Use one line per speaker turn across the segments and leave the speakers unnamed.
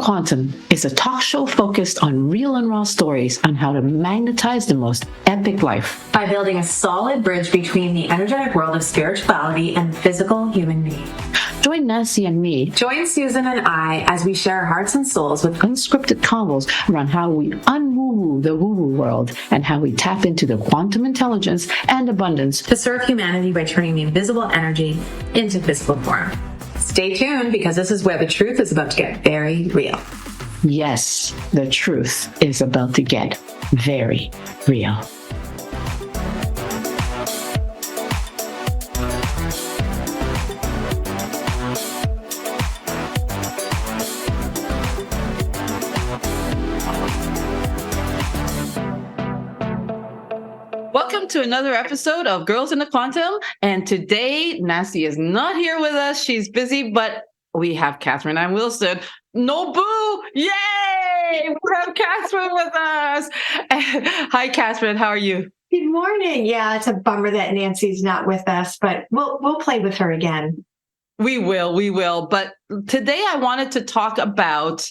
Quantum is a talk show focused on real and raw stories on how to magnetize the most epic life
by building a solid bridge between the energetic world of spirituality and the physical human being.
Join Nancy and me.
Join Susan and I as we share our hearts and souls with
unscripted convos around how we unwoo-woo the woo-woo world and how we tap into the quantum intelligence and abundance
to serve humanity by turning the invisible energy into physical form. Stay tuned, because this is where the truth is about to get very real.
Yes, the truth is about to get very real. Welcome to another episode of Girls in the Quantum. And today, Nancy is not here with us. She's busy, but we have Catherine and Wilson. No boo! Yay! We have Catherine with us. Hi, Catherine. How are you?
Good morning. Yeah, it's a bummer that Nancy's not with us, but we'll play with her again.
We will. But today I wanted to talk about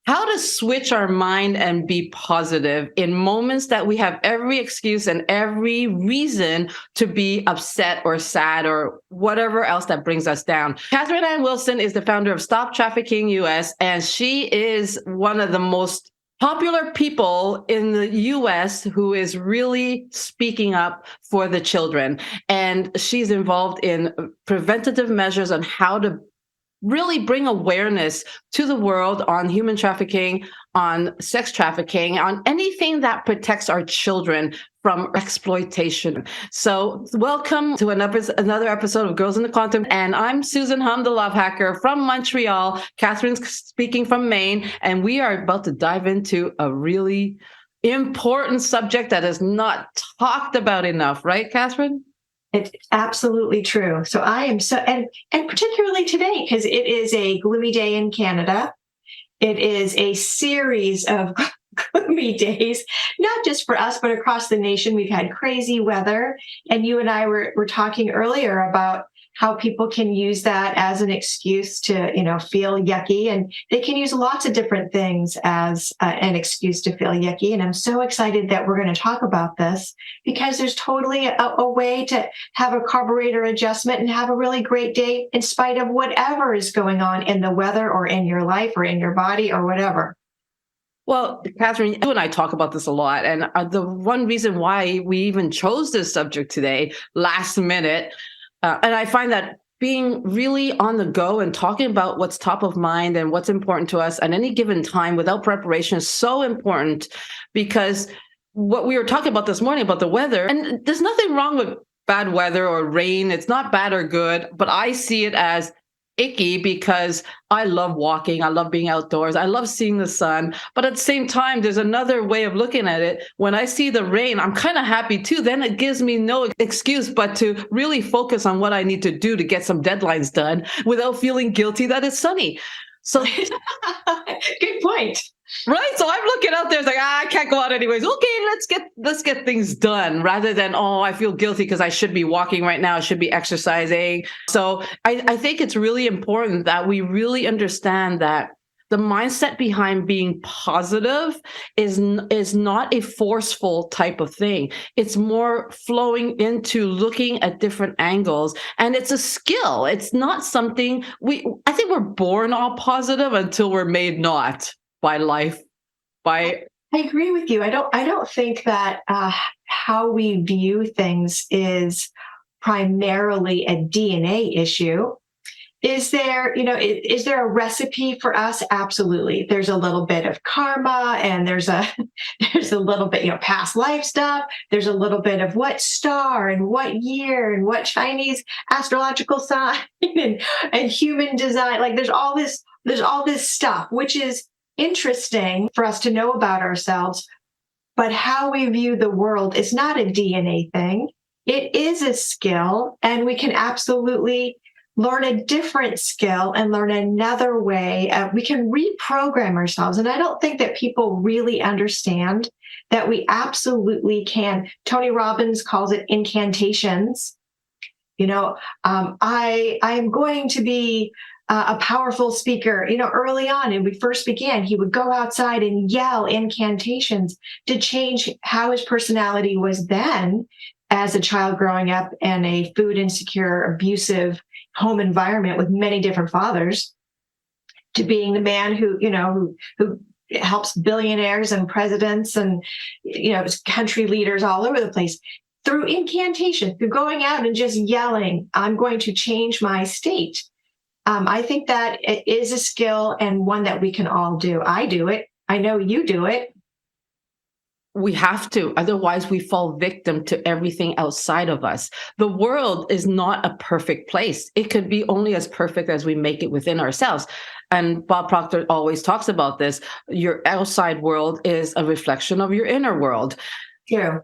how to switch our mind and be positive in moments that we have every excuse and every reason to be upset or sad or whatever else that brings us down. Catherine Ann Wilson is the founder of Stop Trafficking US, and she is one of the most popular people in the US who is really speaking up for the children. And she's involved in preventative measures on how to really bring awareness to the world on human trafficking, on sex trafficking, on anything that protects our children from exploitation. So welcome to another episode of Girls in the Quantum. And I'm Susan Hum, the Love Hacker from Montreal. Catherine's speaking from Maine. And we are about to dive into a really important subject that is not talked about enough, right, Catherine?
It's absolutely true. So I am and particularly today, because it is a gloomy day in Canada. It is a series of gloomy days, not just for us, but across the nation. We've had crazy weather. And you and I were talking earlier about how people can use that as an excuse to, feel yucky. And they can use lots of different things as an excuse to feel yucky. And I'm so excited that we're going to talk about this, because there's totally a way to have a carburetor adjustment and have a really great day in spite of whatever is going on in the weather or in your life or in your body or whatever.
Well, Catherine, you and I talk about this a lot. And the one reason why we even chose this subject today, last minute, and I find that being really on the go and talking about what's top of mind and what's important to us at any given time without preparation is so important, because what we were talking about this morning about the weather, and there's nothing wrong with bad weather or rain. It's not bad or good, but I see it as icky because I love walking. I love being outdoors. I love seeing the sun. But at the same time, there's another way of looking at it. When I see the rain, I'm kind of happy too. Then it gives me no excuse but to really focus on what I need to do to get some deadlines done without feeling guilty that it's sunny. So
good point.
Right. So I'm looking out there, it's like, I can't go out anyways. Okay, let's get things done, rather than, I feel guilty because I should be walking right now. I should be exercising. So I think it's really important that we really understand that the mindset behind being positive is not a forceful type of thing. It's more flowing into looking at different angles. And it's a skill. It's not something I think we're born all positive until we're made not by life. I
agree with you. I don't think that how we view things is primarily a DNA issue. Is there a recipe for us? Absolutely. There's a little bit of karma, and there's a little bit, past life stuff. There's a little bit of what star and what year and what Chinese astrological sign and human design. Like there's all this stuff, which is interesting for us to know about ourselves. But how we view the world is not a DNA thing. It is a skill, and we can absolutely learn a different skill and learn another way. We can reprogram ourselves. And I don't think that people really understand that we absolutely can. Tony Robbins calls it incantations. I'm going to be a powerful speaker. Early on, when we first began, he would go outside and yell incantations to change how his personality was then as a child growing up in a food insecure, abusive home environment with many different fathers, to being the man who helps billionaires and presidents and country leaders all over the place through incantation, through going out and just yelling, "I'm going to change my state." I think that it is a skill and one that we can all do. I do it. I know you do it.
We have to, otherwise we fall victim to everything outside of us. The world is not a perfect place. It could be only as perfect as we make it within ourselves. And Bob Proctor always talks about this. Your outside world is a reflection of your inner world.
True.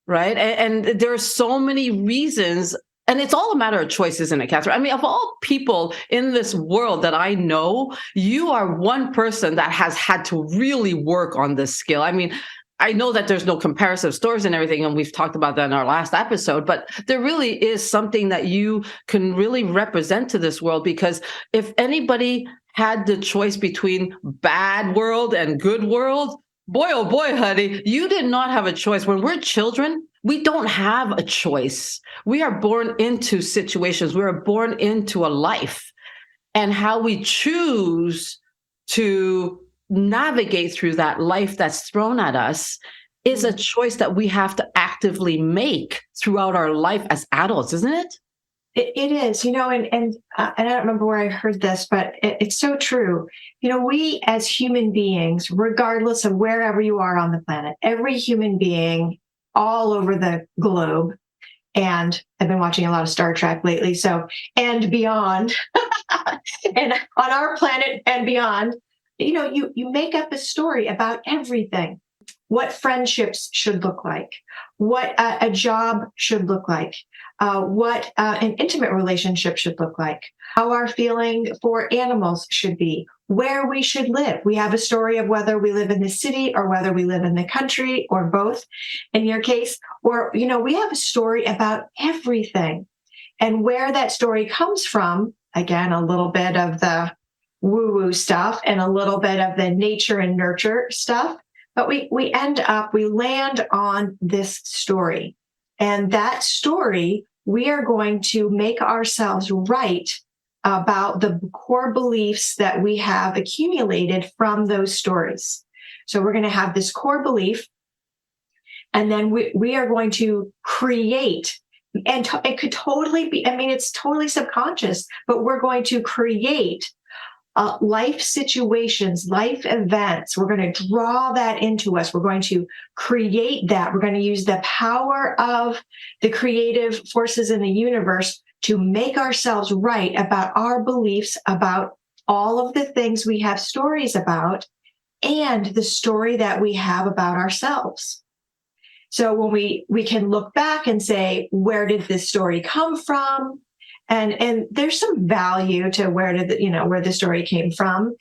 Right? And there are so many reasons. And it's all a matter of choice, isn't it, Catherine? I mean, of all people in this world that I know, you are one person that has had to really work on this skill. I mean, I know that there's no comparative stores and everything, and we've talked about that in our last episode, but there really is something that you can really represent to this world, because if anybody had the choice between bad world and good world, boy, oh boy, honey, you did not have a choice. When we're children, we don't have a choice. We are born into situations. We are born into a life. And how we choose to navigate through that life that's thrown at us is a choice that we have to actively make throughout our life as adults, isn't it?
It is, and I don't remember where I heard this, but it's so true. We as human beings, regardless of wherever you are on the planet, every human being all over the globe, and I've been watching a lot of Star Trek lately, so, and beyond, and on our planet and beyond, you make up a story about everything. What friendships should look like, what a job should look like, what an intimate relationship should look like, how our feeling for animals should be, where we should live. We have a story of whether we live in the city or whether we live in the country, or both in your case, or, we have a story about everything. And where that story comes from, again, a little bit of the woo-woo stuff and a little bit of the nature and nurture stuff. But we land on this story. And that story, we are going to make ourselves right about the core beliefs that we have accumulated from those stories. So we're going to have this core belief, and then we are going to create, and it could totally be, it's totally subconscious, but we're going to create life situations, life events. We're going to draw that into us. We're going to create that. We're going to use the power of the creative forces in the universe to make ourselves right about our beliefs about all of the things we have stories about, and the story that we have about ourselves. So when we can look back and say, where did this story come from? And there's some value to where the story came from.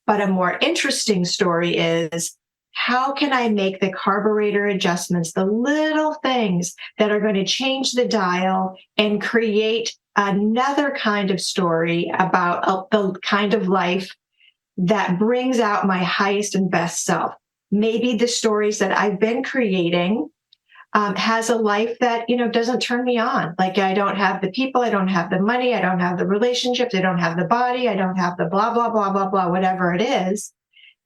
But a more interesting story is, how can I make the carburetor adjustments, the little things that are going to change the dial and create another kind of story about the kind of life that brings out my highest and best self? Maybe the stories that I've been creating has a life that, doesn't turn me on. Like, I don't have the people, I don't have the money, I don't have the relationships, I don't have the body, I don't have the blah, blah, blah, blah, blah, whatever it is.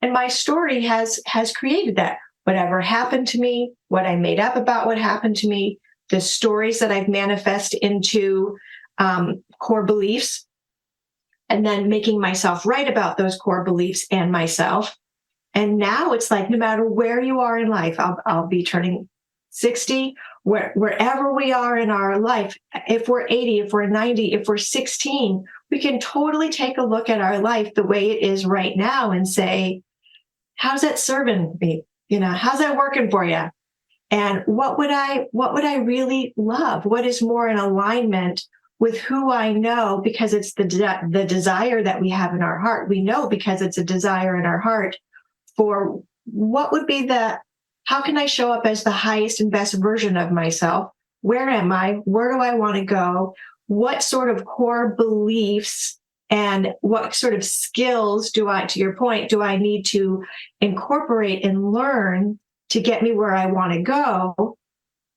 And my story has created that. Whatever happened to me, what I made up about what happened to me, the stories that I've manifest into core beliefs, and then making myself right about those core beliefs and myself. And now it's like, no matter where you are in life, I'll be turning 60, wherever we are in our life, if we're 80, if we're 90, if we're 16, we can totally take a look at our life the way it is right now and say, how's that serving me? How's that working for you? And what would I really love? What is more in alignment with who I know, because it's the desire that we have in our heart. We know because it's a desire in our heart for what would be how can I show up as the highest and best version of myself? Where am I? Where do I want to go? What sort of core beliefs And what sort of skills to your point, do I need to incorporate and learn to get me where I want to go?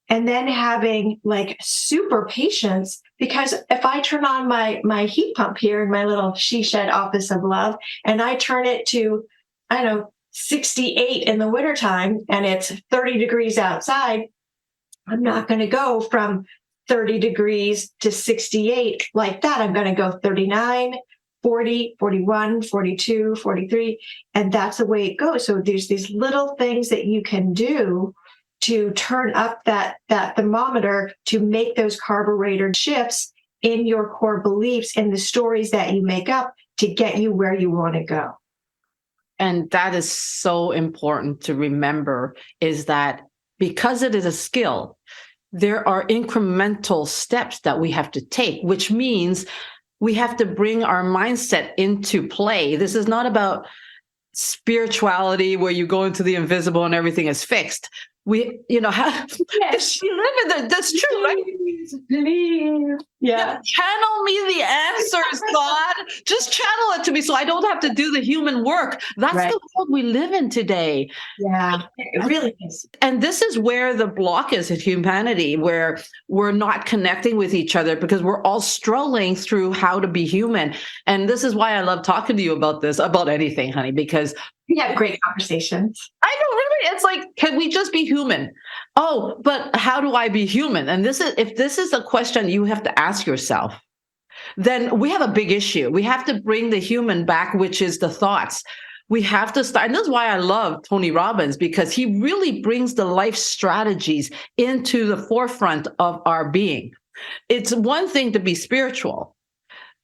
And then having like super patience, because if I turn on my heat pump here in my little she shed office of love, and I turn it to, I don't know, 68 in the wintertime, and it's 30 degrees outside, I'm not going to go from 30 degrees to 68 like that. I'm going to go 39, 40, 41, 42, 43. And that's the way it goes. So there's these little things that you can do to turn up that thermometer to make those carburetor shifts in your core beliefs, in the stories that you make up to get you where you want to go.
And that is so important to remember, is that because it is a skill, there are incremental steps that we have to take, which means we have to bring our mindset into play. This is not about spirituality where you go into the invisible and everything is fixed. We,
Yes.
she live in that. That's true, right?
Please. Yeah.
Channel me the answers, God. Just channel it to me so I don't have to do the human work. That's
Right.
the world we live in today.
Yeah. It really is.
And this is where the block is in humanity, where we're not connecting with each other because we're all struggling through how to be human. And this is why I love talking to you about this, about anything, honey, because
We have great conversations.
I know, really, it's like, can we just be human? Oh, but how do I be human? And if this is a question you have to ask yourself, then we have a big issue. We have to bring the human back, which is the thoughts. We have to start. And that's why I love Tony Robbins, because he really brings the life strategies into the forefront of our being. It's one thing to be spiritual.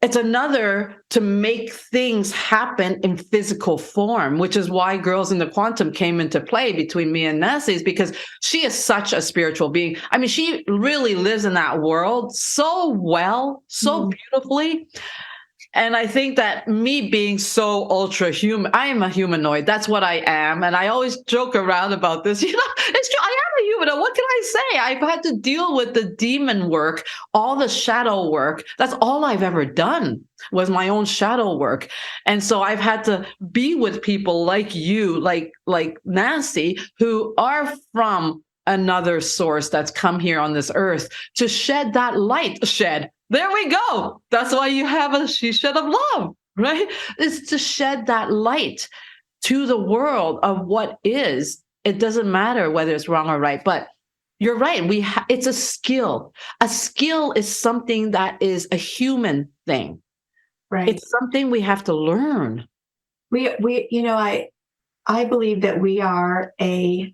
It's another to make things happen in physical form, which is why Girls in the Quantum came into play between me and Nancy's, because she is such a spiritual being. I mean, she really lives in that world so well, so beautifully. And I think that me being so ultra human, I am a humanoid. That's what I am. And I always joke around about this. It's true. I am a human. What can I say? I've had to deal with the demon work, all the shadow work. That's all I've ever done was my own shadow work. And so I've had to be with people like you, like Nancy, who are from another source that's come here on this earth to shed that light. There we go. That's why you have a she shed of love, right? It's to shed that light to the world of what is. It doesn't matter whether it's wrong or right, but you're right. It's a skill. A skill is something that is a human thing.
Right.
It's something we have to learn.
I believe that we are a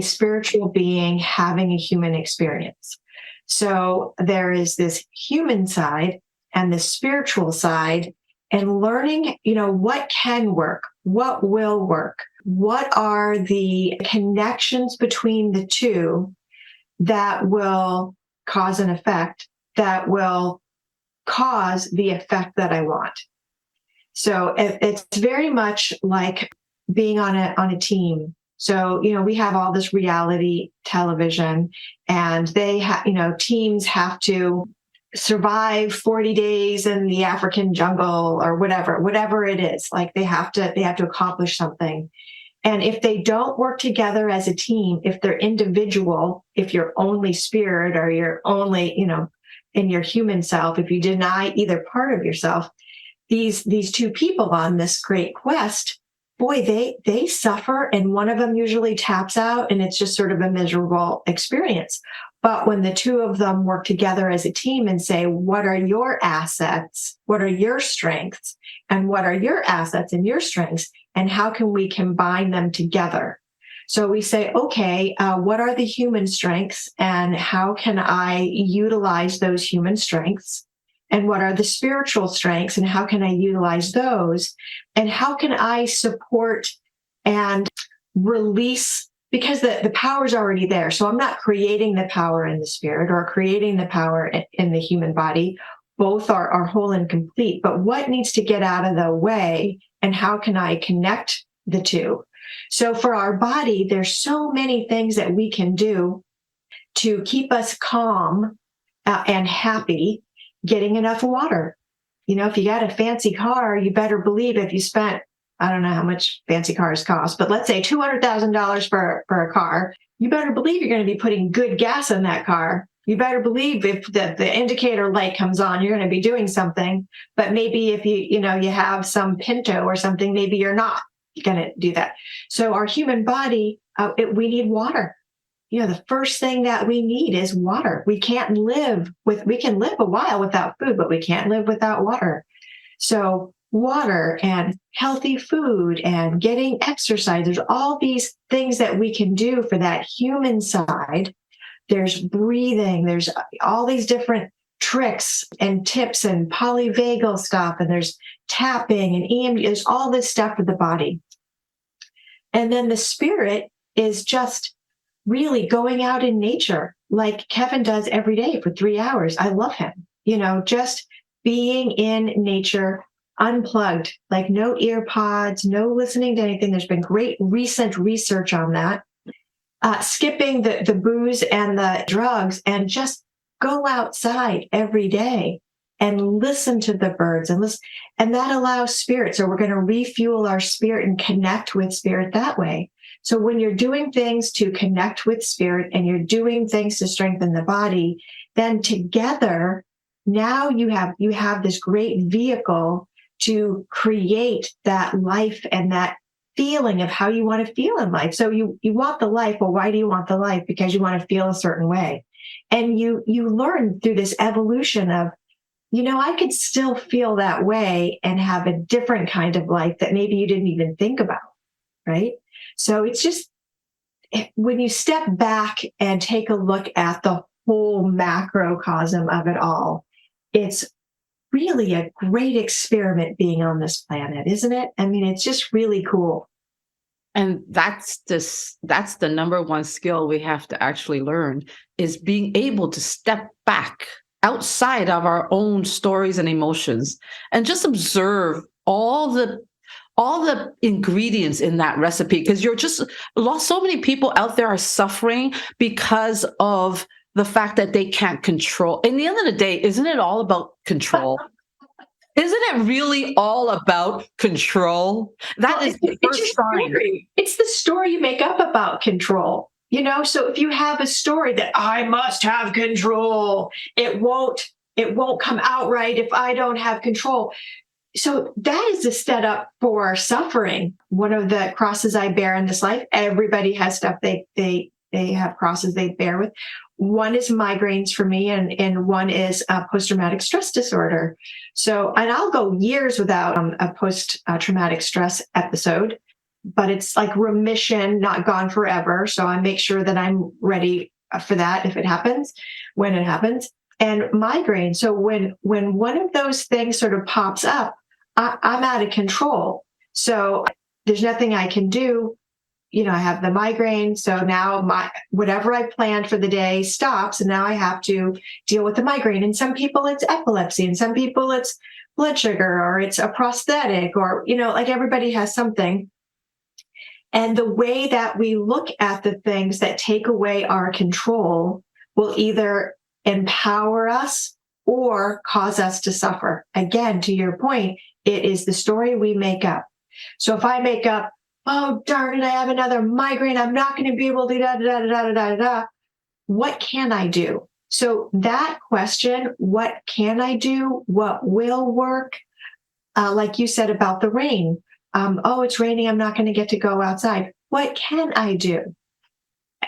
spiritual being having a human experience. So there is this human side and the spiritual side, and learning, what can work, what will work, what are the connections between the two that will cause an effect, that will cause the effect that I want. So it's very much like being on a team. So, we have all this reality television, and teams have to survive 40 days in the African jungle or whatever it is. Like they have to accomplish something. And if they don't work together as a team, if they're individual, if you're only spirit or you're only, in your human self, if you deny either part of yourself, these two people on this great quest, boy, they suffer, and one of them usually taps out, and it's just sort of a miserable experience. But when the two of them work together as a team and say, what are your assets? What are your strengths? And what are your assets and your strengths? And how can we combine them together? So we say, okay, what are the human strengths, and how can I utilize those human strengths? And what are the spiritual strengths, and how can I utilize those? And how can I support and release? Because the power is already there. So I'm not creating the power in the spirit or creating the power in the human body. Both are whole and complete. But what needs to get out of the way, and how can I connect the two? So for our body, there's so many things that we can do to keep us calm and happy. Getting enough water, if you got a fancy car, you better believe if you spent, I don't know how much fancy cars cost, but let's say $200,000 for a car, you better believe you're going to be putting good gas in that car. You better believe if the indicator light comes on, you're going to be doing something. But maybe if you have some Pinto or something, maybe you're not going to do that. So our human body, we need water. The first thing that we need is water. We can live a while without food, but we can't live without water. So water and healthy food and getting exercise, there's all these things that we can do for that human side. There's breathing, there's all these different tricks and tips and polyvagal stuff, and there's tapping and EMG, there's all this stuff for the body. And then the spirit is just really going out in nature like Kevin does every day for 3 hours. I love him, just being in nature, unplugged, like no ear pods, no listening to anything. There's been great recent research on that. Skipping the booze and the drugs and just go outside every day and listen to the birds and listen. And that allows spirit. So we're going to refuel our spirit and connect with spirit that way. So when you're doing things to connect with spirit and you're doing things to strengthen the body, then together, now you have this great vehicle to create that life and that feeling of how you want to feel in life. So you want the life. Well, why do you want the life? Because you want to feel a certain way. And you learn through this evolution of, I could still feel that way and have a different kind of life that maybe you didn't even think about, right? So it's just, when you step back and take a look at the whole macrocosm of it all, it's really a great experiment being on this planet, isn't it? I mean, it's just really cool.
And that's the number one skill we have to actually learn, is being able to step back outside of our own stories and emotions and just observe all the ingredients in that recipe, because you're just lost. So many people out there are suffering because of the fact that they can't control. In the end of the day, isn't it all about control? Isn't it really all about control? That is the first sign.
It's the story you make up about control. So if you have a story that I must have control, it won't come out right if I don't have control. So that is a setup for suffering. One of the crosses I bear in this life, everybody has stuff they have crosses they bear with. One is migraines for me, and one is post-traumatic stress disorder. So, and I'll go years without a post-traumatic stress episode, but it's like remission, not gone forever. So I make sure that I'm ready for that if it happens, when it happens. And migraine. So when one of those things sort of pops up, I'm out of control. So there's nothing I can do. I have the migraine. So now whatever I planned for the day stops, and now I have to deal with the migraine. And some people it's epilepsy, and some people it's blood sugar, or it's a prosthetic, or, like everybody has something. And the way that we look at the things that take away our control will either empower us or cause us to suffer. Again, to your point, it is the story we make up. So if I make up, oh, darn it, I have another migraine, I'm not going to be able to da-da-da-da-da-da-da, what can I do? So that question, what can I do? What will work? Like you said about the rain. Oh, it's raining, I'm not going to get to go outside. What can I do?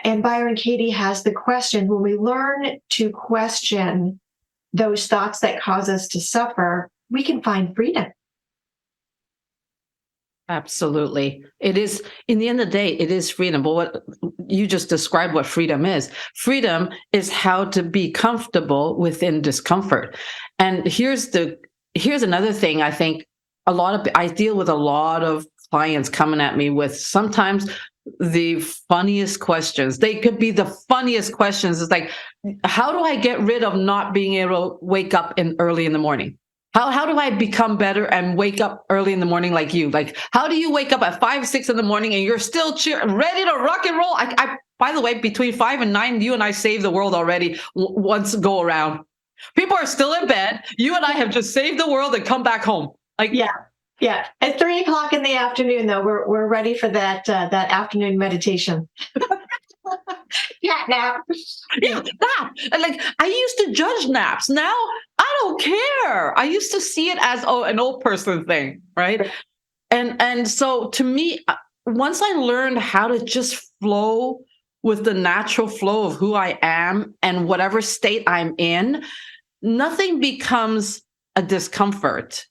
And Byron Katie has the question. When we learn to question those thoughts that cause us to suffer, we can find freedom.
Absolutely. It is, in the end of the day, it is freedom. But what you just described what freedom is. Freedom is how to be comfortable within discomfort. And here's another thing. I think I deal with a lot of clients coming at me with sometimes the funniest questions. They could be the funniest questions. It's like, how do I get rid of not being able to wake up early in the morning? How do I become better and wake up early in the morning like you? Like, how do you wake up at 5, 6 in the morning and you're still ready to rock and roll? By the way, between 5 and 9, you and I saved the world already once go around. People are still in bed. You and I have just saved the world and come back home. Like,
Yeah. Yeah. At 3 o'clock in the afternoon, though, we're ready for that afternoon meditation. Yeah, nap.
yeah, that. And like, I used to judge naps. Now I don't care. I used to see it as, oh, an old person thing, right? And so to me, once I learned how to just flow with the natural flow of who I am and whatever state I'm in, nothing becomes a discomfort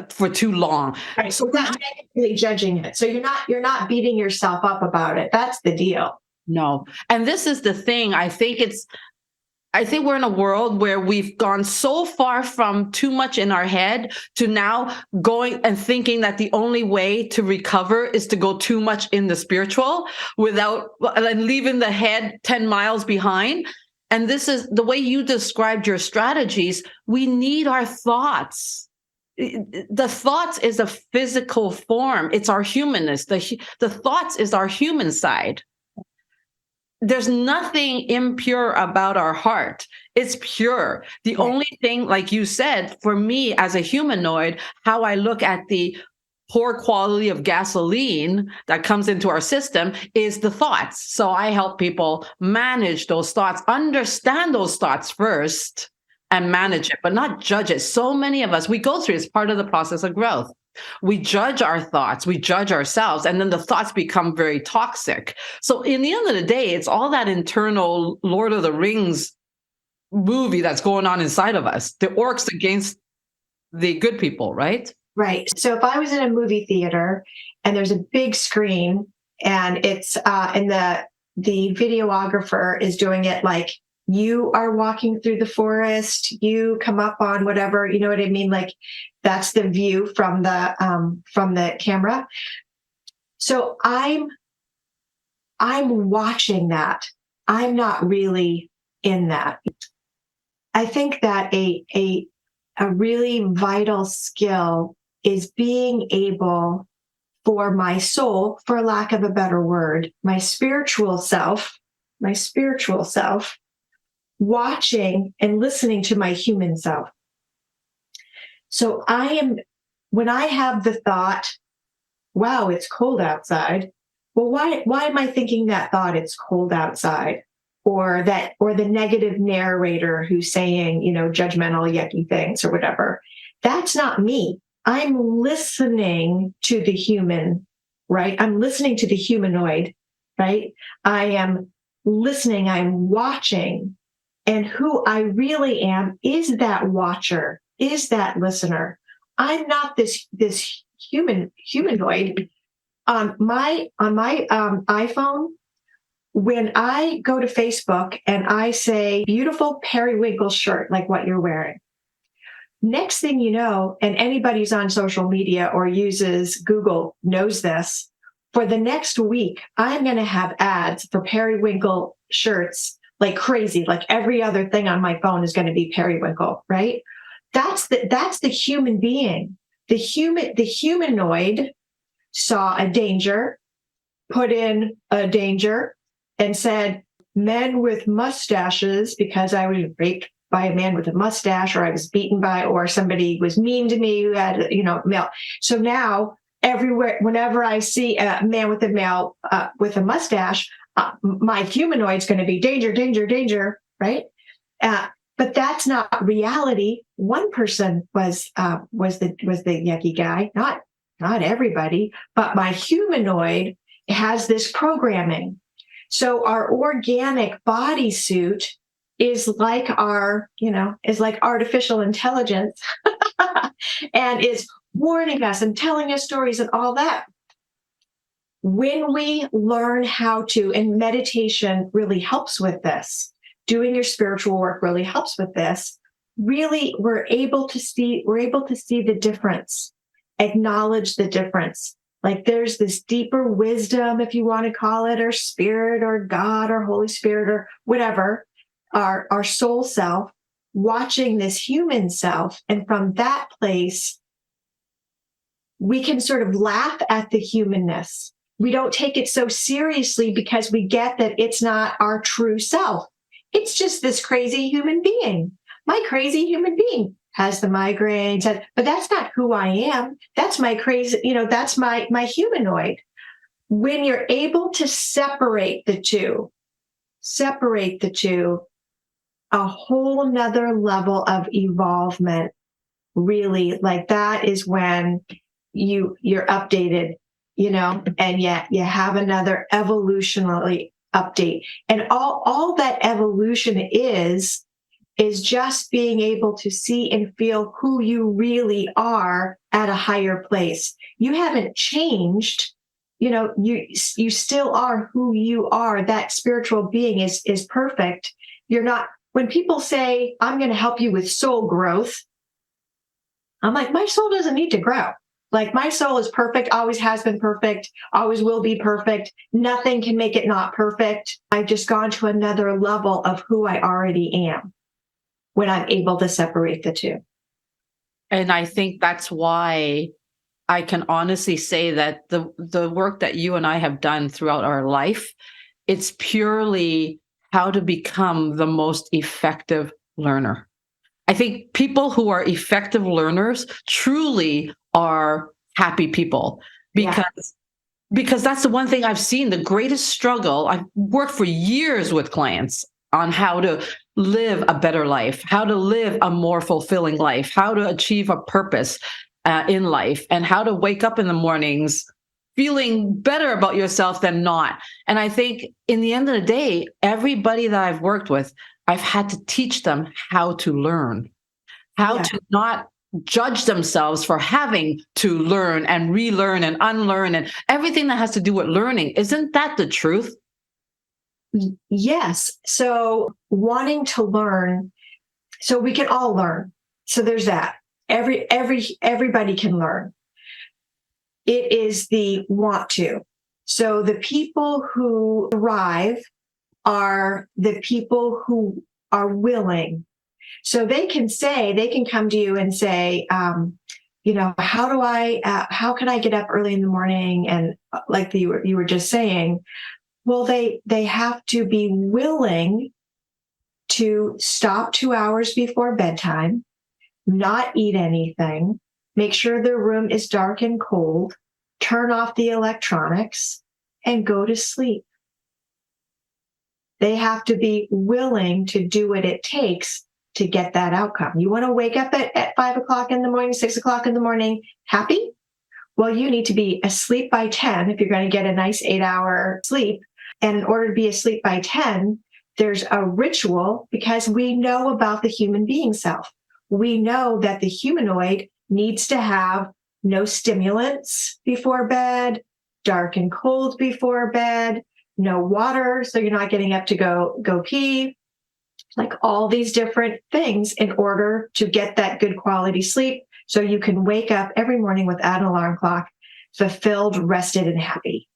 for too long.
Right. So we're not negatively judging it. So you're not beating yourself up about it. That's the deal.
No. And this is the thing. I think we're in a world where we've gone so far from too much in our head to now going and thinking that the only way to recover is to go too much in the spiritual and leaving the head 10 miles behind. And this is the way you described your strategies. We need our thoughts. The thoughts is a physical form. It's our humanness. The thoughts is our human side. There's nothing impure about our heart. It's pure. The only thing, like you said, for me as a humanoid, how I look at the poor quality of gasoline that comes into our system is the thoughts. So I help people manage those thoughts, understand those thoughts first and manage it, but not judge it. So many of us, we go through, it's part of the process of growth. We judge our thoughts, we judge ourselves, and then the thoughts become very toxic. So in the end of the day, it's all that internal Lord of the Rings movie that's going on inside of us, the orcs against the good people, right?
Right. So if I was in a movie theater and there's a big screen and it's and the videographer is doing it like you are walking through the forest, you come up on whatever, you know what I mean? Like that's the view from the camera. So I'm watching that. I'm not really in that. I think that a really vital skill is being able for my soul, for lack of a better word, my spiritual self, watching and listening to my human self. So when I have the thought, wow, it's cold outside. Well, why am I thinking that thought, it's cold outside? Or the negative narrator who's saying, judgmental, yucky things or whatever. That's not me. I'm listening to the human, right? I'm listening to the humanoid, right? I am listening, I'm watching. And who I really am is that watcher, is that listener. I'm not this humanoid. On my iPhone, when I go to Facebook and I say beautiful periwinkle shirt, like what you're wearing, next thing you know, and anybody who's on social media or uses Google knows this, for the next week, I'm going to have ads for periwinkle shirts like crazy. Like every other thing on my phone is going to be periwinkle, right? That's the human being. The humanoid saw a danger, put in a danger, and said, men with mustaches, because I was raped by a man with a mustache, or I was beaten by, or somebody was mean to me who had, male. So now everywhere, whenever I see a man with a male with a mustache, my humanoid's going to be danger, danger, danger, right? But that's not reality. One person was the yucky guy, not everybody, but my humanoid has this programming. So our organic bodysuit is like artificial intelligence and is warning us and telling us stories and all that. When we learn how to, and meditation really helps with this, doing your spiritual work really helps with this, really we're able to see the difference, acknowledge the difference. Like there's this deeper wisdom, if you want to call it, or spirit or God or Holy Spirit or whatever, our soul self watching this human self. And from that place, we can sort of laugh at the humanness. We don't take it so seriously because we get that it's not our true self. It's just this crazy human being. my crazy human being has the migraines, but that's not who I am. That's my crazy, that's my humanoid. When you're able to separate the two, a whole nother level of evolvement, really, like that is when you're updated, and yet you have another evolutionary update. And all that evolution is just being able to see and feel who you really are at a higher place. You haven't changed. You still are who you are. That spiritual being is perfect. You're not, when people say, I'm going to help you with soul growth, I'm like, my soul doesn't need to grow. Like, my soul is perfect, always has been perfect, always will be perfect. Nothing can make it not perfect. I've just gone to another level of who I already am when I'm able to separate the two.
And I think that's why I can honestly say that the work that you and I have done throughout our life, it's purely how to become the most effective learner. I think people who are effective learners truly are happy people, because that's the one thing I've seen. The greatest struggle, I've worked for years with clients on how to live a better life, how to live a more fulfilling life, how to achieve a purpose in life, and how to wake up in the mornings feeling better about yourself than not. And I think in the end of the day, everybody that I've worked with, I've had to teach them how to learn, how to not judge themselves for having to learn and relearn and unlearn and everything that has to do with learning. Isn't that the truth?
Yes. So wanting to learn, so we can all learn. So there's that. Everybody can learn. It is the want to. So the people who thrive are the people who are willing. So they can come to you and say, how can I get up early in the morning? And like you were just saying, well, they have to be willing to stop 2 hours before bedtime, not eat anything, make sure their room is dark and cold, turn off the electronics, and go to sleep. They have to be willing to do what it takes to get that outcome. You want to wake up at 5 o'clock in the morning, 6 o'clock in the morning, happy? Well, you need to be asleep by 10 if you're going to get a nice 8-hour sleep. And in order to be asleep by 10, there's a ritual, because we know about the human being self. We know that the humanoid needs to have no stimulants before bed, dark and cold before bed, no water, so you're not getting up to go pee, like all these different things in order to get that good quality sleep, so you can wake up every morning without an alarm clock, fulfilled, rested, and happy.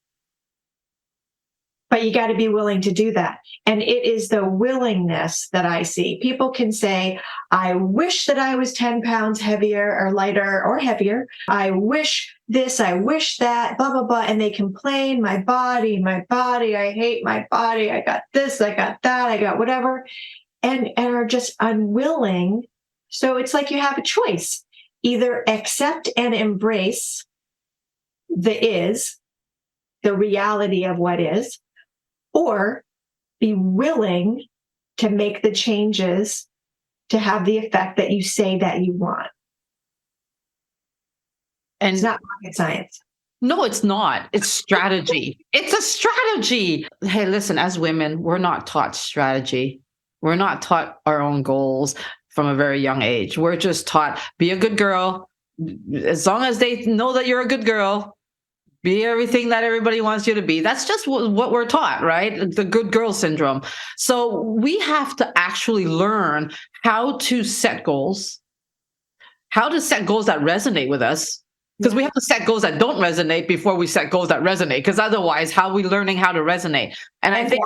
But you got to be willing to do that. And it is the willingness that I see. People can say, I wish that I was 10 pounds heavier or lighter or heavier. I wish this, I wish that, blah, blah, blah. And they complain, my body, I hate my body. I got this, I got that, I got whatever. And are just unwilling. So it's like you have a choice. Either accept and embrace the reality of what is, or be willing to make the changes to have the effect that you say that you want.
And
it's not rocket science.
No, it's not. It's strategy. It's a strategy. Hey, listen, as women, we're not taught strategy. We're not taught our own goals from a very young age. We're just taught, be a good girl. As long as they know that you're a good girl, be everything that everybody wants you to be. That's just what we're taught, right? The good girl syndrome. So we have to actually learn how to set goals, how to set goals that resonate with us. Because we have to set goals that don't resonate before we set goals that resonate. Because otherwise, how are we learning how to resonate? And I think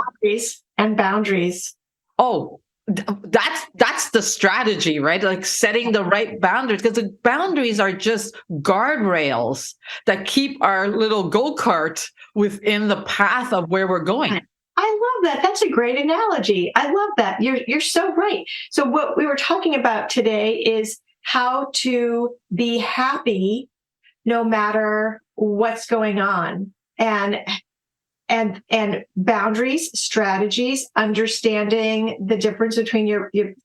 boundaries.
Oh, that's the strategy, right? Like setting the right boundaries, because the boundaries are just guardrails that keep our little go-kart within the path of where we're going.
I love that. That's a great analogy. I love that. You're so right. So what we were talking about today is how to be happy no matter what's going on, and boundaries, strategies, understanding the difference between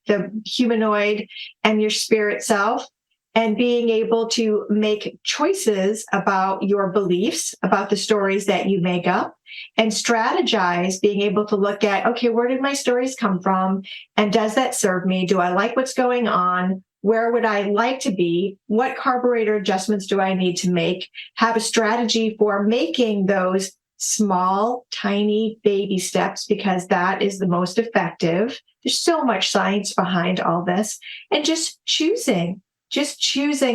the humanoid and your spirit self, and being able to make choices about your beliefs, about the stories that you make up, and strategize, being able to look at, okay, where did my stories come from? And does that serve me? Do I like what's going on? Where would I like to be? What carburetor adjustments do I need to make? Have a strategy for making those small, tiny baby steps, because that is the most effective. There's so much science behind all this. And just choosing,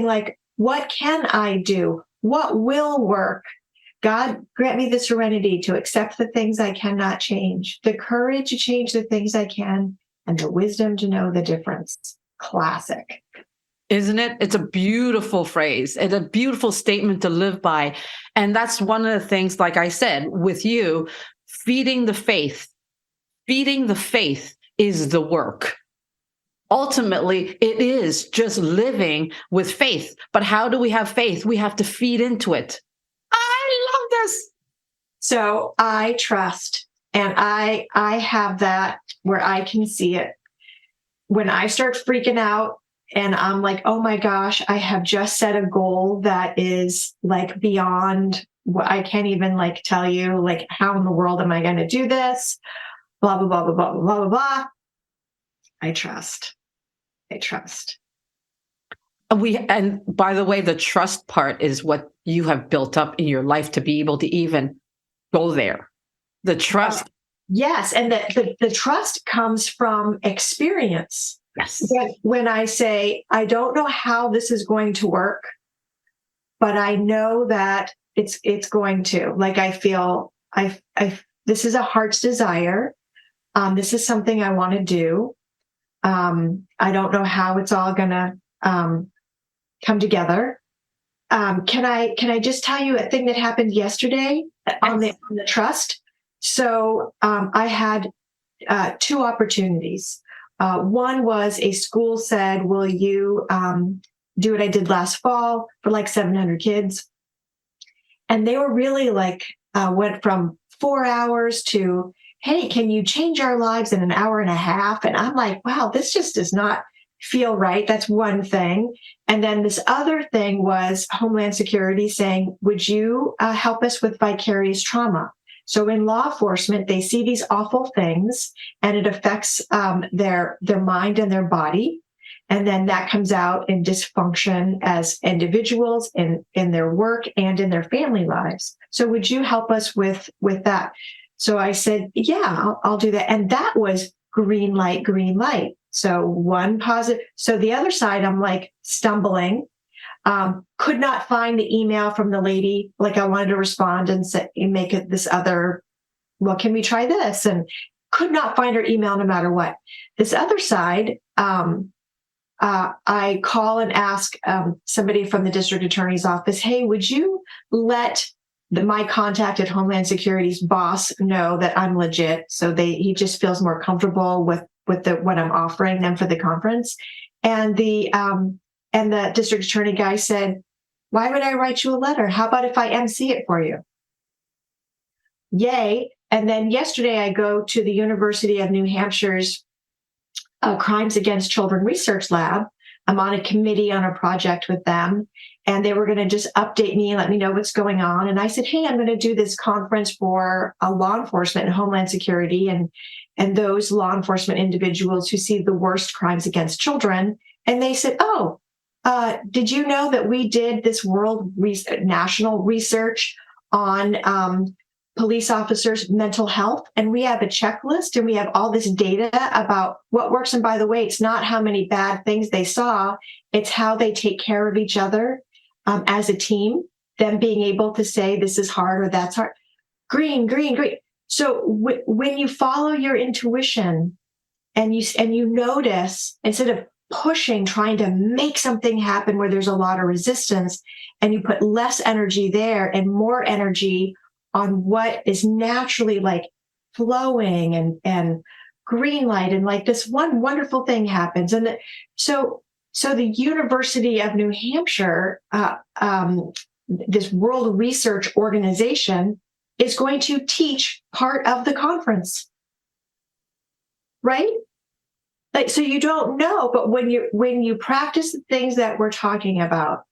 like, what can I do? What will work? God, grant me the serenity to accept the things I cannot change, the courage to change the things I can, and the wisdom to know the difference. Classic.
Isn't it? It's a beautiful phrase. It's a beautiful statement to live by. And that's one of the things, like I said, with you, feeding the faith is the work. Ultimately, it is just living with faith. But how do we have faith? We have to feed into it. I love this.
So I trust, and I have that where I can see it. When I start freaking out and I'm like, oh my gosh, I have just set a goal that is like beyond what I can't even like tell you, like, how in the world am I going to do this? Blah, blah, blah, blah, blah, blah, blah, blah. I trust.
And by the way, the trust part is what you have built up in your life to be able to even go there. The trust.
Yes. And the trust comes from experience.
Yes.
When I say, I don't know how this is going to work, but I know that it's going to, like, I feel this is a heart's desire. This is something I want to do. I don't know how it's all going to come together. Can I just tell you a thing that happened yesterday on the trust? So I had two opportunities. One was a school said, will you do what I did last fall for like 700 kids? And they were really like, went from 4 hours to, hey, can you change our lives in an hour and a half? And I'm like, wow, this just does not feel right. That's one thing. And then this other thing was Homeland Security saying, would you help us with vicarious trauma? So in law enforcement, they see these awful things and it affects their mind and their body. And then that comes out in dysfunction as individuals in their work and in their family lives. So would you help us with that? So I said, yeah, I'll do that. And that was green light, green light. So one positive. So the other side, I'm like stumbling. Could not find the email from the lady. Like I wanted to respond and say, make it this other, well, can we try this? And could not find her email no matter what. This other side, I call and ask somebody from the district attorney's office, hey, would you let my contact at Homeland Security's boss know that I'm legit? So he just feels more comfortable with what I'm offering them for the conference. And the district attorney guy said, why would I write you a letter? How about if I MC it for you? Yay. And then yesterday I go to the University of New Hampshire's Crimes Against Children Research Lab. I'm on a committee on a project with them, and they were going to just update me and let me know what's going on. And I said, hey, I'm going to do this conference for law enforcement and Homeland Security and those law enforcement individuals who see the worst crimes against children. And they said, oh, did you know that we did this national research on police officers' mental health? And we have a checklist and we have all this data about what works. And by the way, it's not how many bad things they saw, it's how they take care of each other as a team, them being able to say, this is hard or that's hard. Green, green, green. So when you follow your intuition and you notice, instead of pushing, trying to make something happen where there's a lot of resistance, and you put less energy there and more energy on what is naturally like flowing and green light, and like this one wonderful thing happens. And so the University of New Hampshire, this World Research Organization, is going to teach part of the conference, right? Like, so you don't know, but when you practice the things that we're talking about,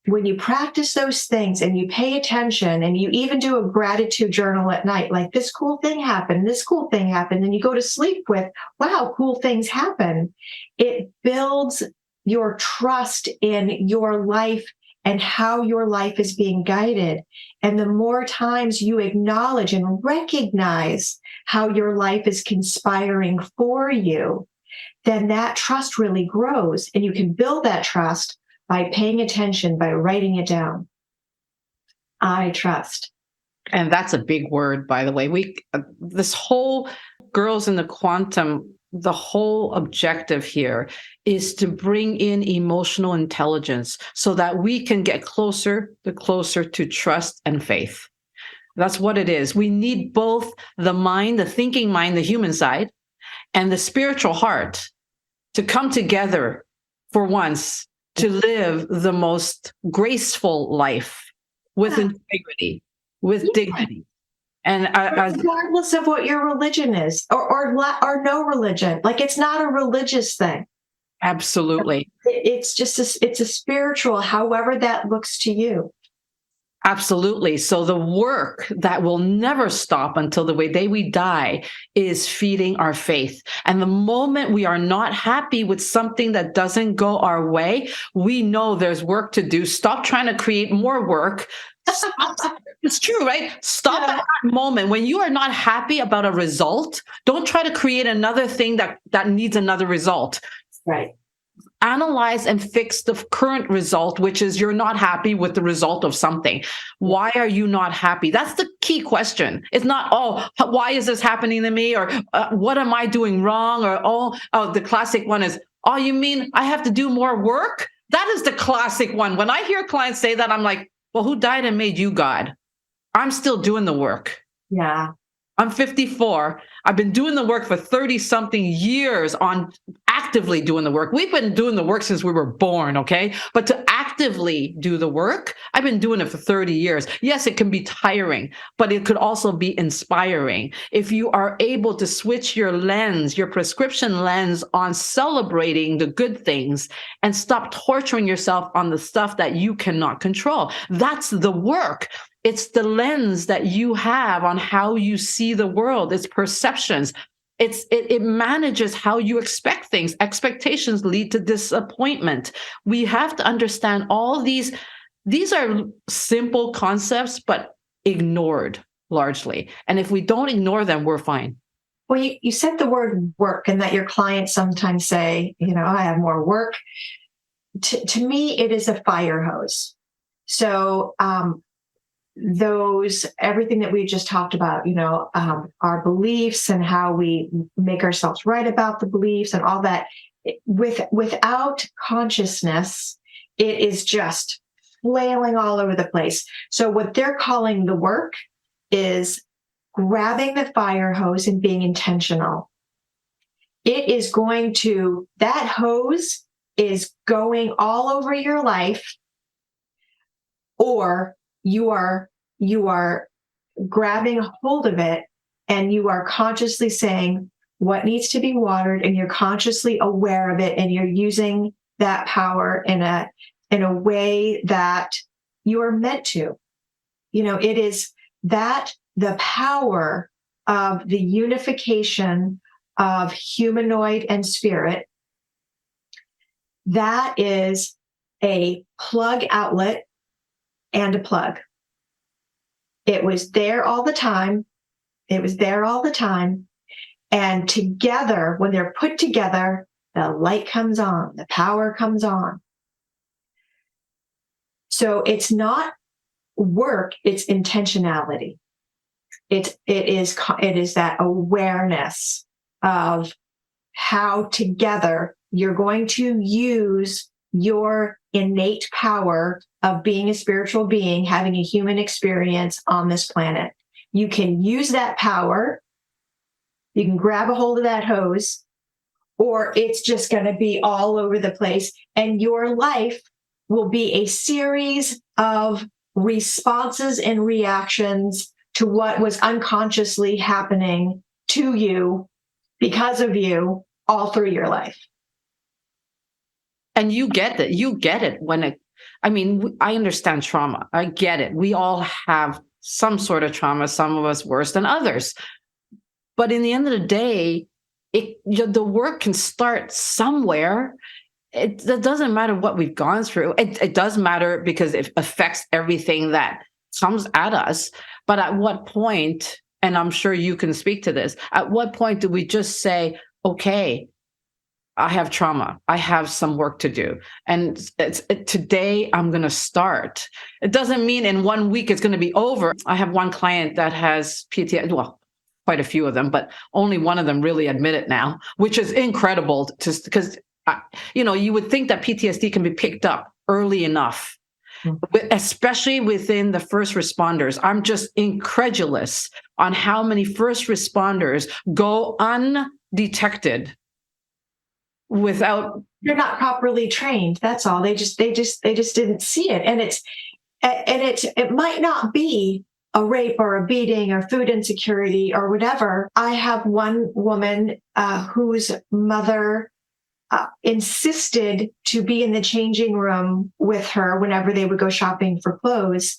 when you practice those things and you pay attention and you even do a gratitude journal at night, like this cool thing happened, this cool thing happened, and you go to sleep with, wow, cool things happen. It builds your trust in your life and how your life is being guided. And the more times you acknowledge and recognize how your life is conspiring for you, then that trust really grows. And you can build that trust by paying attention, by writing it down. I trust.
And that's a big word, by the way. This whole Girls in the Quantum, the whole objective here is to bring in emotional intelligence so that we can get closer to trust and faith. That's what it is. We need both the mind, the thinking mind, the human side, and the spiritual heart to come together for once to live the most graceful life with integrity, with dignity. And
regardless of what your religion is, or no religion, like it's not a religious thing.
Absolutely.
It's just it's a spiritual, however that looks to you.
Absolutely. So the work that will never stop until the day we die is feeding our faith. And the moment we are not happy with something that doesn't go our way, we know there's work to do. Stop trying to create more work. It's true, right? Stop at that moment. When you are not happy about a result, don't try to create another thing that needs another result.
Right.
Analyze and fix the current result, which is you're not happy with the result of something. Why are you not happy? That's the key question. It's not, why is this happening to me? Or what am I doing wrong? Or, the classic one is, oh, you mean I have to do more work? That is the classic one. When I hear clients say that, I'm like, well, who died and made you God? I'm still doing the work.
Yeah.
I'm 54. I've been doing the work for 30 something years on actively doing the work. We've been doing the work since we were born. Okay. But to actively do the work, I've been doing it for 30 years. Yes, it can be tiring, but it could also be inspiring. If you are able to switch your lens, your prescription lens on celebrating the good things and stop torturing yourself on the stuff that you cannot control. That's the work. It's the lens that you have on how you see the world. It's perceptions. It manages how you expect things. Expectations lead to disappointment. We have to understand all these. These are simple concepts, but ignored largely. And if we don't ignore them, we're fine.
Well, you said the word work, and that your clients sometimes say, I have more work. To me, it is a fire hose. So, everything that we just talked about, our beliefs and how we make ourselves right about the beliefs and all that, without consciousness, it is just flailing all over the place. So what they're calling the work is grabbing the fire hose and being intentional. That hose is going all over your life, or you are grabbing a hold of it and you are consciously saying what needs to be watered, and you're consciously aware of it, and you're using that power in a way that you are meant to. It is that the power of the unification of humanoid and spirit, that is a plug outlet and a plug. It was there all the time. And together, when they're put together, the light comes on, the power comes on. So it's not work, it's intentionality. It is that awareness of how together you're going to use your innate power of being a spiritual being, having a human experience on this planet. You can use that power You can grab a hold of that hose, or it's just going to be all over the place. And your life will be a series of responses and reactions to what was unconsciously happening to you because of you all through your life.
And you get it. You get it I understand trauma. I get it. We all have some sort of trauma, some of us worse than others. But in the end of the day, the work can start somewhere. It doesn't matter what we've gone through. It does matter because it affects everything that comes at us. But at what point, and I'm sure you can speak to this, at what point do we just say, okay, I have trauma. I have some work to do. And today I'm going to start. It doesn't mean in 1 week it's going to be over. I have one client that has PTSD. Well, quite a few of them, but only one of them really admit it now, which is incredible because, you would think that PTSD can be picked up early enough, especially within the first responders. I'm just incredulous on how many first responders go undetected without.
They're not properly trained. That's all. They just didn't see it. And it might not be a rape or a beating or food insecurity or whatever. I have one woman whose mother insisted to be in the changing room with her whenever they would go shopping for clothes,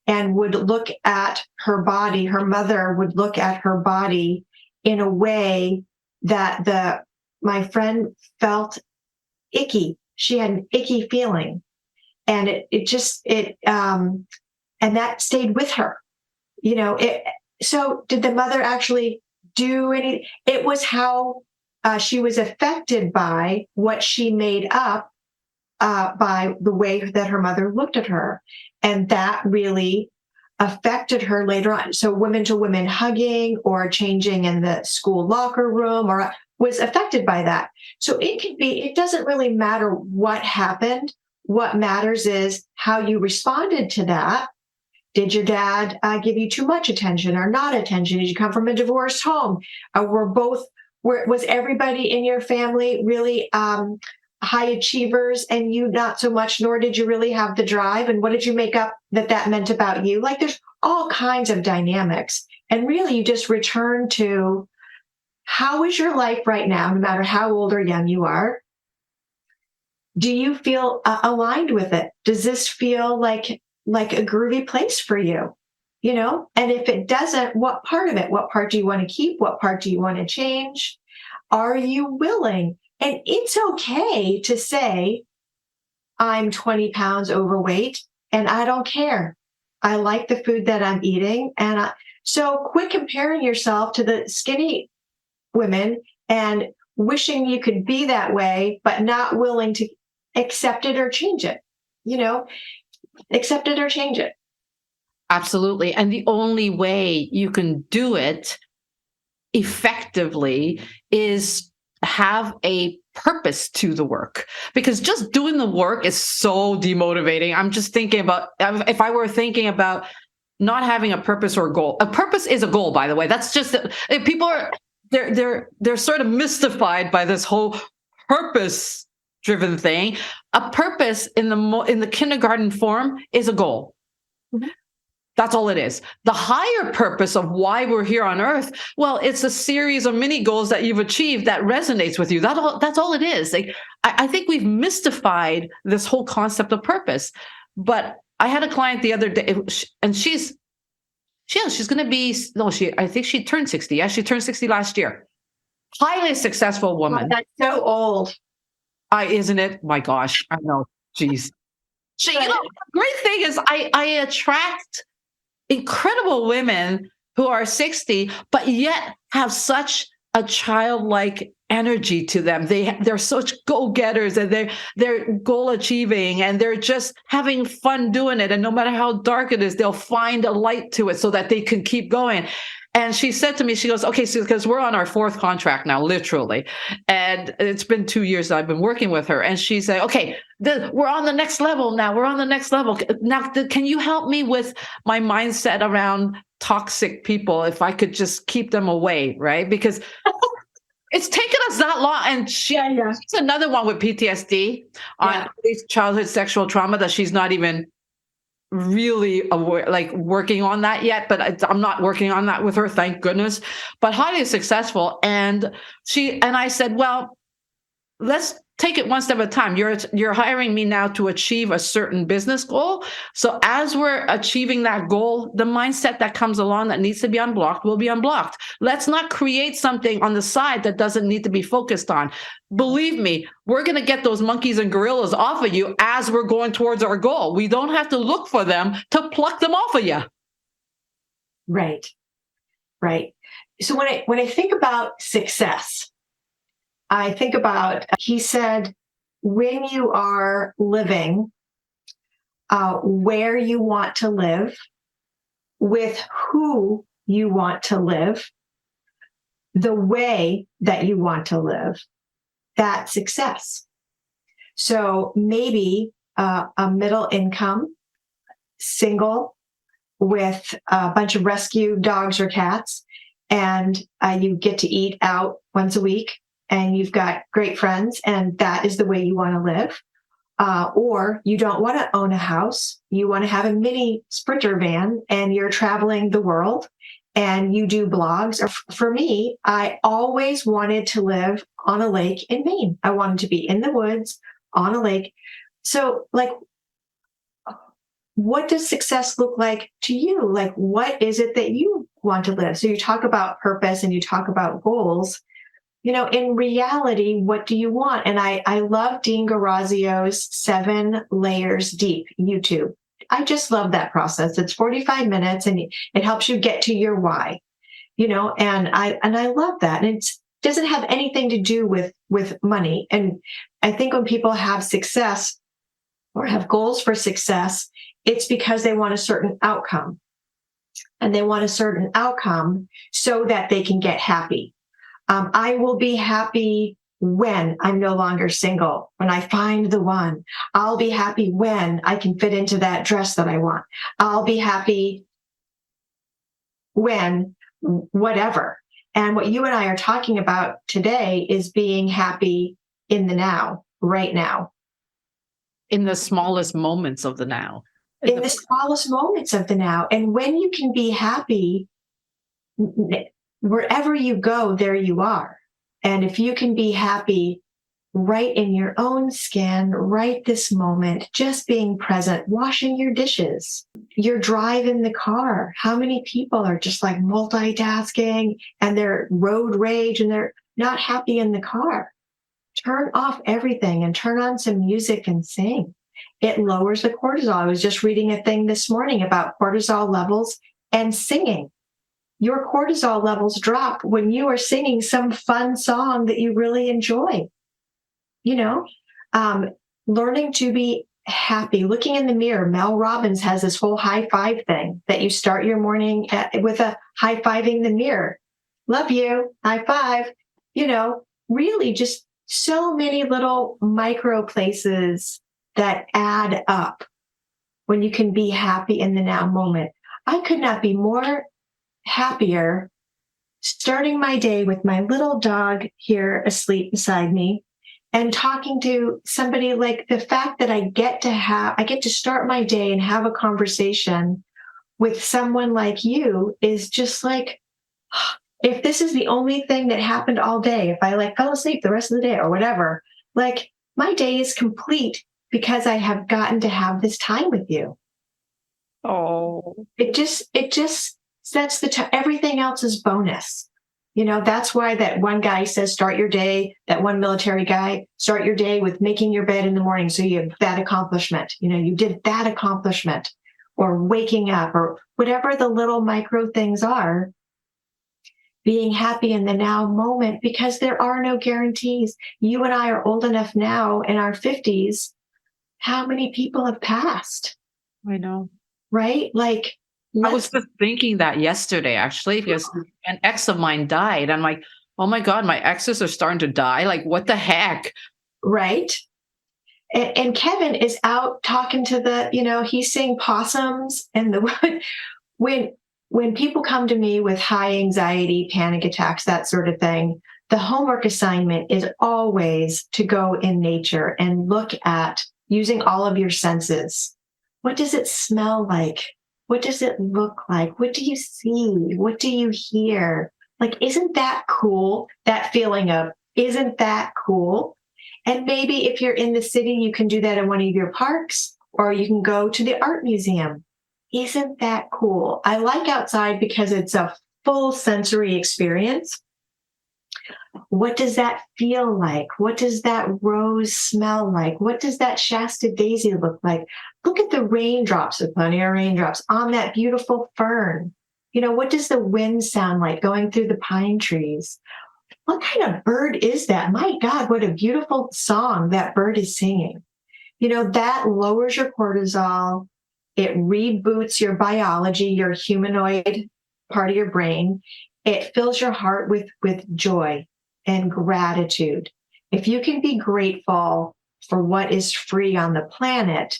and would look at her body. Her mother would look at her body in a way that my friend felt icky. She had an icky feeling, and and that stayed with her. So did the mother actually do anything? It was how she was affected by what she made up by the way that her mother looked at her. And that really affected her later on. So women to women hugging or changing in the school locker room or was affected by that. So it doesn't really matter what happened. What matters is how you responded to that. Did your dad give you too much attention or not attention? Did you come from a divorced home? Was everybody in your family really high achievers and you not so much, nor did you really have the drive? And what did you make up that meant about you? Like there's all kinds of dynamics. And really you just return to, how is your life right now, no matter how old or young you are? Do you feel aligned with it? Does this feel like a groovy place for you? And if it doesn't, what part of it? What part do you want to keep? What part do you want to change? Are you willing? And it's okay to say, I'm 20 pounds overweight and I don't care. I like the food that I'm eating. So quit comparing yourself to the skinny women and wishing you could be that way, but not willing to accept it or change it. Accept it or change it.
Absolutely. And the only way you can do it effectively is have a purpose to the work, because just doing the work is so demotivating. I'm just thinking about, if I were thinking about not having a purpose or goal. A purpose is a goal, by the way. That's just, people are, they're sort of mystified by this whole purpose driven thing. A purpose in the kindergarten form is a goal. Mm-hmm. That's all it is. The higher purpose of why we're here on earth, well, it's a series of mini goals that you've achieved that resonates with you. That's all it is. Like, I think we've mystified this whole concept of purpose. But I had a client the other day, and she's going to be, I think she turned 60. Yeah, she turned 60 last year. Highly successful woman.
Oh, that's so old.
Isn't it? My gosh, I know. Jeez. The great thing is I attract incredible women who are 60, but yet have such a childlike energy to them. They're such go-getters, and they're goal achieving, and they're just having fun doing it. And no matter how dark it is, they'll find a light to it so that they can keep going. And she said to me, she goes, okay, so because we're on our 4th contract now, literally. And it's been 2 years that I've been working with her. And she said, okay, we're on the next level now. We're on the next level. Now, can you help me with my mindset around toxic people, if I could just keep them away, right? Because it's taken us that long. And she's another one with PTSD on childhood sexual trauma that she's not even really aware, like working on that yet. But I'm not working on that with her, thank goodness. But highly successful. And I said, well, let's take it one step at a time. You're hiring me now to achieve a certain business goal. So as we're achieving that goal, the mindset that comes along that needs to be unblocked will be unblocked. Let's not create something on the side that doesn't need to be focused on. Believe me, we're going to get those monkeys and gorillas off of you as we're going towards our goal. We don't have to look for them to pluck them off of you.
Right. Right. So when I think about success, I think about, he said, when you are living where you want to live, with who you want to live, the way that you want to live, that's success. So maybe a middle income, single, with a bunch of rescue dogs or cats, and you get to eat out once a week, and you've got great friends, and that is the way you want to live. Or you don't want to own a house. You want to have a mini Sprinter van, and you're traveling the world, and you do blogs. For me, I always wanted to live on a lake in Maine. I wanted to be in the woods on a lake. So, like, what does success look like to you? Like, what is it that you want to live? So you talk about purpose and you talk about goals. In reality, what do you want? And I love Dean Garazio's 7 Layers Deep YouTube. I just love that process. It's 45 minutes and it helps you get to your why, and I love that. And it doesn't have anything to do with money. And I think when people have success or have goals for success, it's because they want a certain outcome. And they want a certain outcome so that they can get happy. I will be happy when I'm no longer single, when I find the one. I'll be happy when I can fit into that dress that I want. I'll be happy when whatever. And what you and I are talking about today is being happy in the now, right now.
In the smallest moments of the now.
In the smallest moments of the now. And when you can be happy, wherever you go, there you are. And if you can be happy right in your own skin, right this moment, just being present, washing your dishes, you're driving the car. How many people are just like multitasking and they're road rage and they're not happy in the car? Turn off everything and turn on some music and sing. It lowers the cortisol. I was just reading a thing this morning about cortisol levels and singing. Your cortisol levels drop when you are singing some fun song that you really enjoy. Learning to be happy, looking in the mirror. Mel Robbins has this whole high five thing that you start your morning with a high fiving the mirror. Love you, high five. Really just so many little micro places that add up when you can be happy in the now moment. I could not be more happier starting my day with my little dog here asleep beside me and talking to somebody. Like, the fact that I get to start my day and have a conversation with someone like you is just like, if this is the only thing that happened all day, if I fell asleep the rest of the day or whatever, like, my day is complete because I have gotten to have this time with you.
Oh,
it just sets everything else is bonus. That's why that one guy says, start your day, that one military guy, start your day with making your bed in the morning. So you have that accomplishment. You did that accomplishment, or waking up, or whatever the little micro things are, being happy in the now moment, because there are no guarantees. You and I are old enough now in our 50s. How many people have passed?
I know.
Right? Like,
I was just thinking that yesterday, actually, because an ex of mine died. I'm like, oh my God, my exes are starting to die. Like, what the heck?
Right. And Kevin is out talking to he's seeing possums in the wood. When people come to me with high anxiety, panic attacks, that sort of thing, the homework assignment is always to go in nature and look at using all of your senses. What does it smell like? What does it look like? What do you see? What do you hear? Like, isn't that cool? That feeling of, isn't that cool? And maybe if you're in the city, you can do that in one of your parks, or you can go to the art museum. Isn't that cool? I like outside because it's a full sensory experience. What does that feel like? What does that rose smell like? What does that Shasta daisy look like? Look at the raindrops, the plenty of raindrops on that beautiful fern. You know, what does the wind sound like going through the pine trees? What kind of bird is that? My God, what a beautiful song that bird is singing. You know, that lowers your cortisol. It reboots your biology, your humanoid part of your brain. It fills your heart with joy and gratitude. If you can be grateful for what is free on the planet,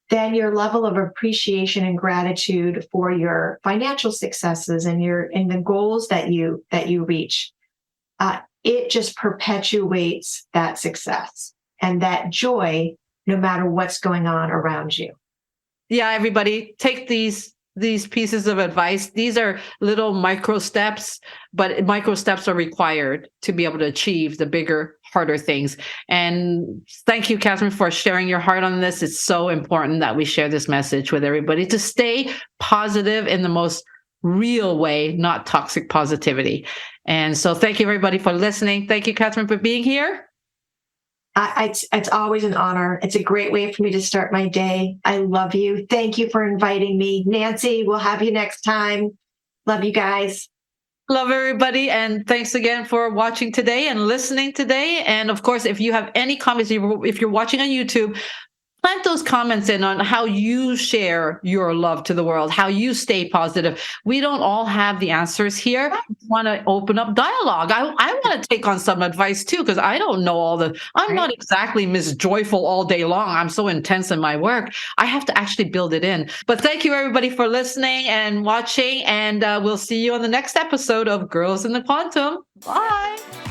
then your level of appreciation and gratitude for your financial successes and the goals that you reach, it just perpetuates that success and that joy, no matter what's going on around you.
Yeah, everybody, take these pieces of advice. These are little micro steps, but micro steps are required to be able to achieve the bigger, harder things. And thank you, Catherine, for sharing your heart on this. It's so important that we share this message with everybody to stay positive in the most real way, not toxic positivity. And so thank you, everybody, for listening. Thank you, Catherine, for being here.
It's always an honor. It's a great way for me to start my day. I love you. Thank you for inviting me. Nancy, we'll have you next time. Love you guys.
Love everybody. And thanks again for watching today and listening today. And of course, if you have any comments, if you're watching on YouTube, plant those comments in on how you share your love to the world, how you stay positive. We don't all have the answers here. I want to open up dialogue. I want to take on some advice too, because I don't know I'm not exactly Miss Joyful all day long. I'm so intense in my work. I have to actually build it in. But thank you, everybody, for listening and watching. And we'll see you on the next episode of Girls in the Quantum. Bye.